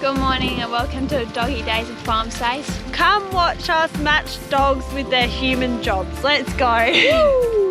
Good morning and welcome to Doggy Days at Farm Space. Come watch us match dogs with their human jobs. Let's go. Woo!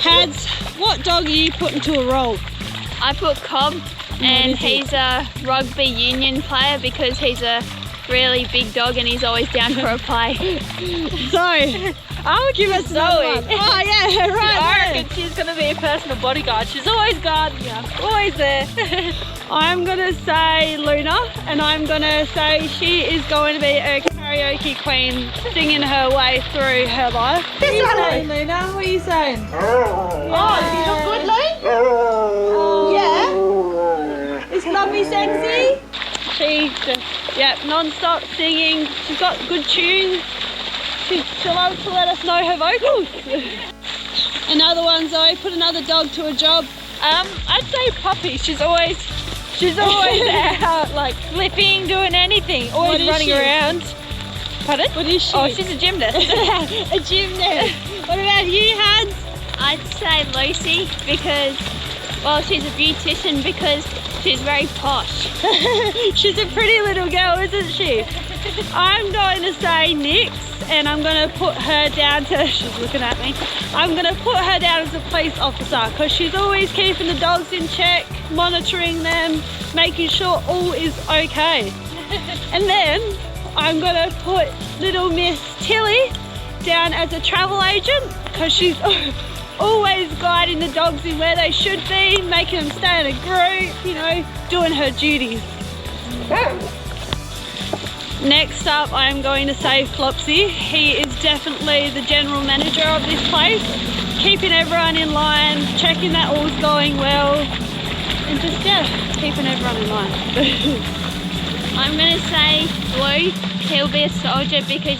Hads, what dog are you putting to a role? I put Cobb and he's a rugby union player because he's a really big dog and he's always down for a play. So, I'll give us Zoe. Oh yeah, right. I reckon she's going to be a personal bodyguard. She's always guarding you, always there. I'm going to say Luna, and I'm going to say she is going to be a karaoke queen, singing her way through her life. What are you saying, Luna? What are you saying? Oh, you look good, Luna? Yeah. Is Lovey sexy? She just, non-stop singing. She's got good tunes. She loves to let us know her vocals. Another one, Zoe, put another dog to a job. I'd say Poppy. She's always out, like flipping, doing anything, always running around. Pardon? What is she? Oh, she's a gymnast. A gymnast. What about you, Hans? I'd say Lucy because, well, she's a beautician because she's very posh. She's a pretty little girl, isn't she? I'm going to say Nix, and I'm going to put her down to, she's looking at me, I'm going to put her down as a police officer because she's always keeping the dogs in check, monitoring them, making sure all is okay. And then I'm going to put little Miss Tilly down as a travel agent because she's always guiding the dogs in where they should be, making them stay in a group, you know, doing her duties. Next up, I'm going to say Flopsy. He is definitely the general manager of this place, keeping everyone in line, checking that all's going well, and just, keeping everyone in line. I'm going to say Blue. He'll be a soldier because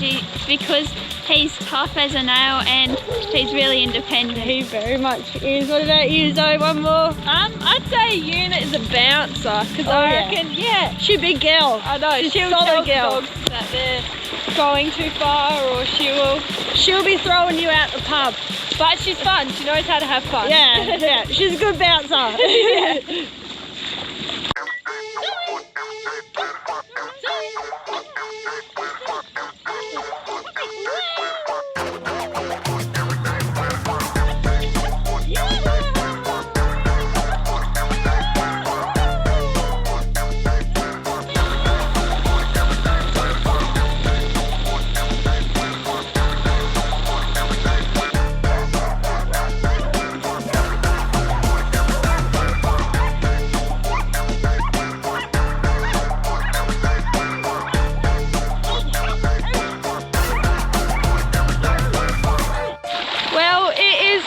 he's tough as a nail and he's really independent. He very much is. What about you, Zoe? One more? I'd say Una is a bouncer because I reckon, she's a big girl. I know, She'll tell tell the dogs that they're going too far, or She'll be throwing you out the pub. But she's fun. She knows how to have fun. Yeah, she's a good bouncer. Yeah.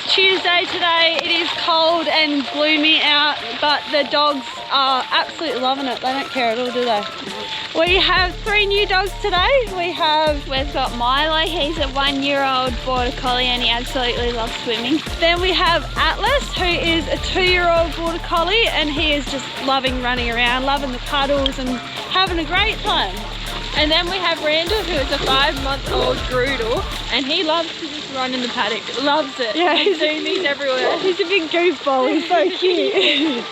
Tuesday today. It is cold and gloomy out, but the dogs are absolutely loving it. They don't care at all, do they? We have 3 new dogs today. We've got Milo. He's a 1-year-old border collie and he absolutely loves swimming. Then we have Atlas, who is a 2-year-old border collie, and he is just loving running around, loving the puddles and having a great time. And then we have Randall, who is a 5-month-old Groodle, and he loves to just run in the paddock. Loves it. Yeah, he's doing these everywhere. He's a big goofball. He's so cute.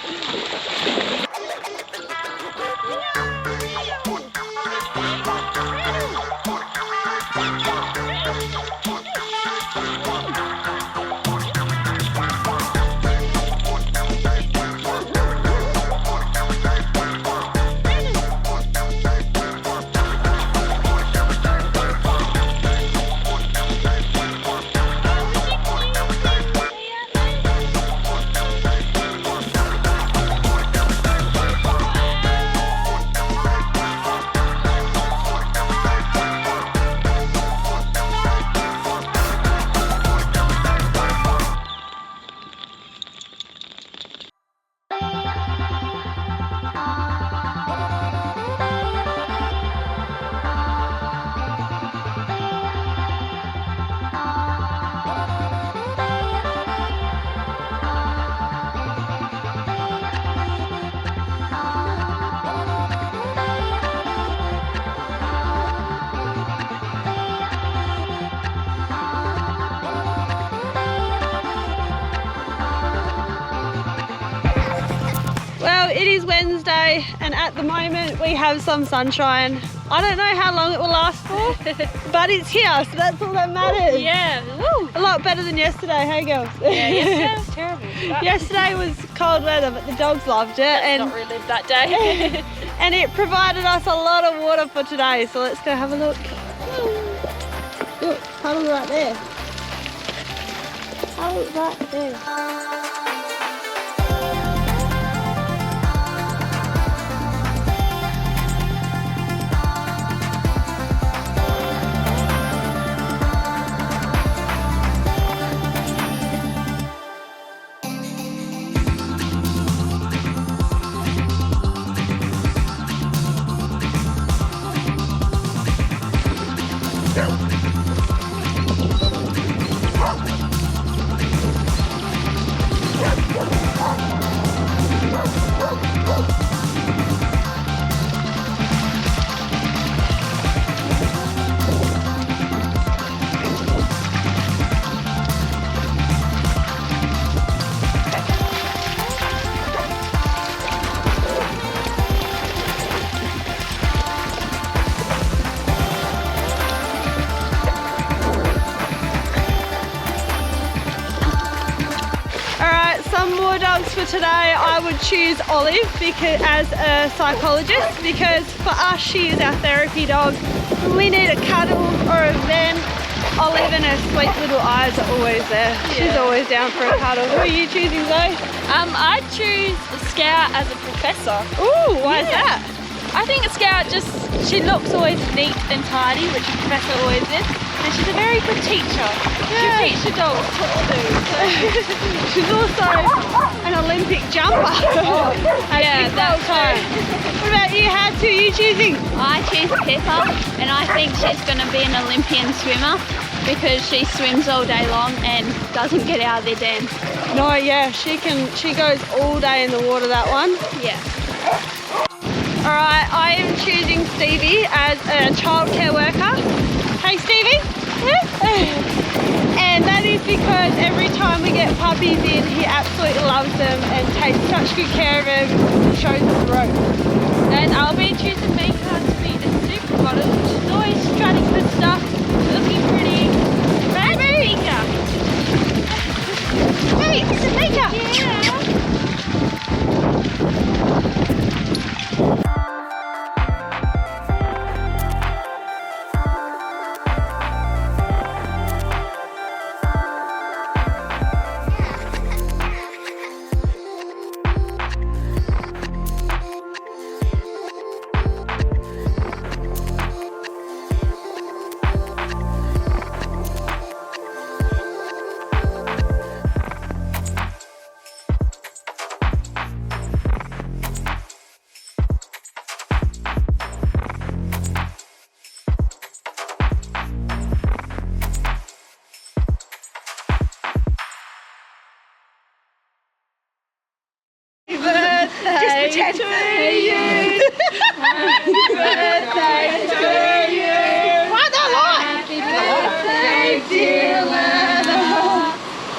is Wednesday and at the moment we have some sunshine. I don't know how long it will last for, but it's here, so that's all that matters. Yeah. Woo. A lot better than yesterday, hey girls? Yeah, yesterday was terrible. Yesterday was cold weather, but the dogs loved it. And not relive that day. And it provided us a lot of water for today, so let's go have a look. Look, puddle right there. Puddle right there. For today, I would choose Olive as a psychologist, because for us she is our therapy dog. When we need a cuddle or a vent, Olive and her sweet little eyes are always there. Yeah. She's always down for a cuddle. Who are you choosing, Zoe? I'd choose Scout as a professor. Ooh, why is that? I think a Scout she looks always neat and tidy, which a professor always is. And she's a very good teacher. Yeah. She'll teach the dogs what to do. She's also an Olympic jumper. Yeah, that's right. What about you? How are you choosing? I choose Pippa, and I think she's going to be an Olympian swimmer because she swims all day long and doesn't get out of their den. No, yeah, she goes all day in the water, that one. Yeah. Alright, I am choosing Stevie as a childcare worker. Hey Stevie! And that is because every time we get puppies in, he absolutely loves them and takes such good care of them and shows them the ropes. And I'll be choosing Mika to be the supermodel. She's always strutting for stuff, looking pretty. Right, Mika? Hey, this is Mika! Yeah. birthday to you. Happy birthday to you. Why that light? Happy birthday, dear Randall.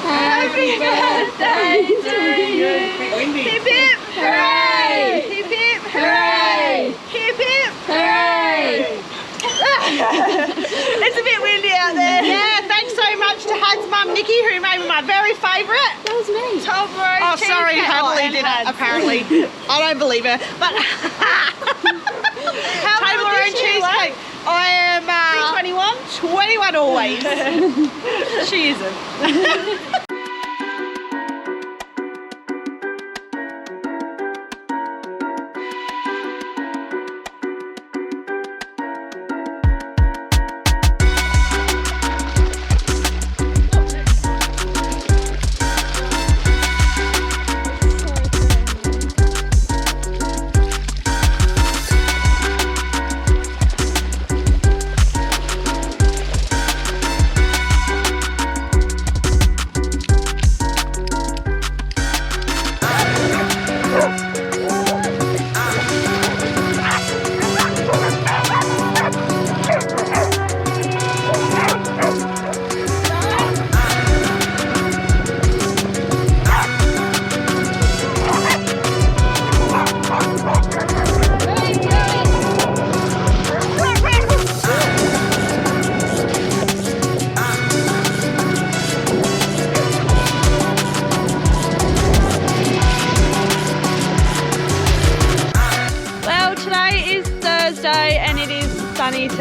Happy birthday to you. Hip hip hooray! Hip hip hooray! Hip hip hooray! It's a bit windy out there. Yeah, thanks so much to Had's mum Nikki, who made me my very favourite. That was me. Top row. Oh, sorry, Hadley did it, apparently. I don't believe her. But Toblerone cheesecake. I am 21. 21 always. She isn't.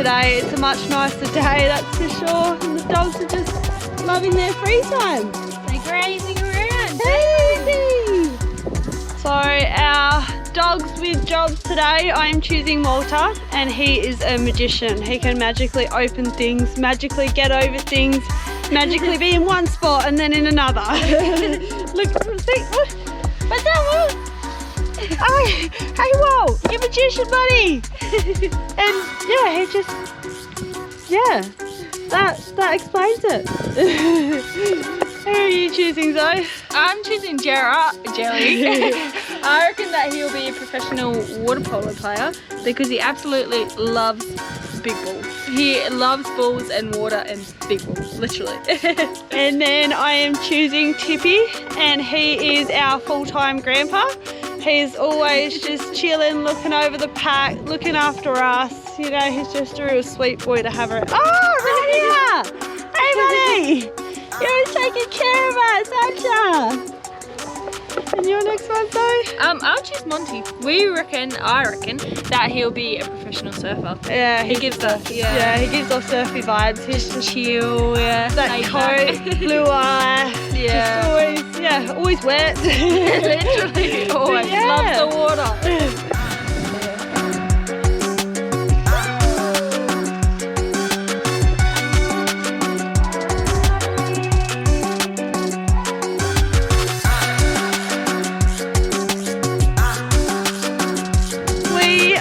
today. It's a much nicer day, that's for sure. And the dogs are just loving their free time. They're grazing around. Crazy! So our dogs with jobs today, I am choosing Walter, and he is a magician. He can magically open things, magically get over things, magically be in one spot and then in another. Look, see, what's that, Walt? Hey Walt, you magician buddy. And yeah, he just, yeah, that explains it. Who are you choosing, Zoe? I'm choosing Jelly. I reckon that he'll be a professional water polo player because he absolutely loves big balls. He loves balls and water and big balls, literally. And then I am choosing Tippy, and he is our full-time grandpa. He's always just chilling, looking over the pack, looking after us. You know, he's just a real sweet boy to have around. Oh, right here! Hey, buddy! You're taking care of us, aren't you? And your next one, Zoe? I'll choose Monty. I reckon that he'll be a professional surfer. Yeah, He gives off, he gives off surfy vibes. He's just chill, that laid coat, back. blue eye, Yeah. just always wet. Literally, always loves the water.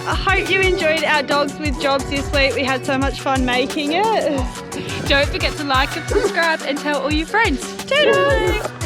I hope you enjoyed our Dogs with Jobs this week. We had so much fun making it. Don't forget to like and subscribe and tell all your friends. Toodles!